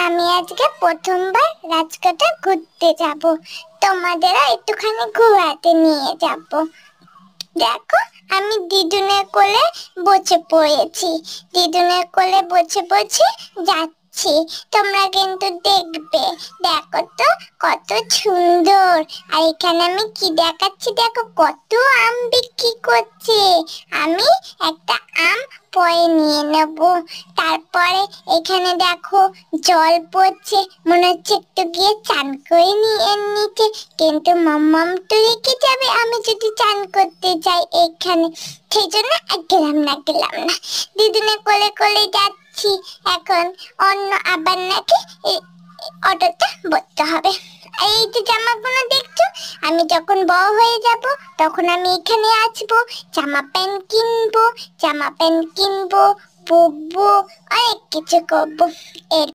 আমি আজকে প্রথমবার রাজকোটে ঘুরতে যাব। তোমাদেরও একটুখানি ঘোরাতে নিয়ে যাব। দেখো, আমি দিদুনের কোলে বসে পড়েছি। দিদুনের কোলে বসে বসে যাচ্ছি। তোমরা কিন্তু দেখবে। দেখো তো কত সুন্দর। আর এখানে আমি কি দেখাচ্ছি, দেখো কত আম বিক্রি করছে। আমি একটা আম পরে নিয়ে নেব। তারপরে এখানে দেখো জল পড়ছে, মনে হচ্ছে একটু গিয়ে চান করে নিয়ে নিতে। কিন্তু মাম্মাম তো রেখে যাবে আমি যদি চান করতে যাই এখানে। সেই জন্য গেলাম না। দিদুনের কোলে কোলে যাচ্ছি। এখন অন্য আবার নাকি অটোতে বসতে হবে। এই যে জামাগুলো দেখছো, আমি যখন বড় হয়ে যাব তখন আমি এখানে আসবো, জামা প্যান্ট কিনবো, পরবো, অনেক কিছু করবো। এর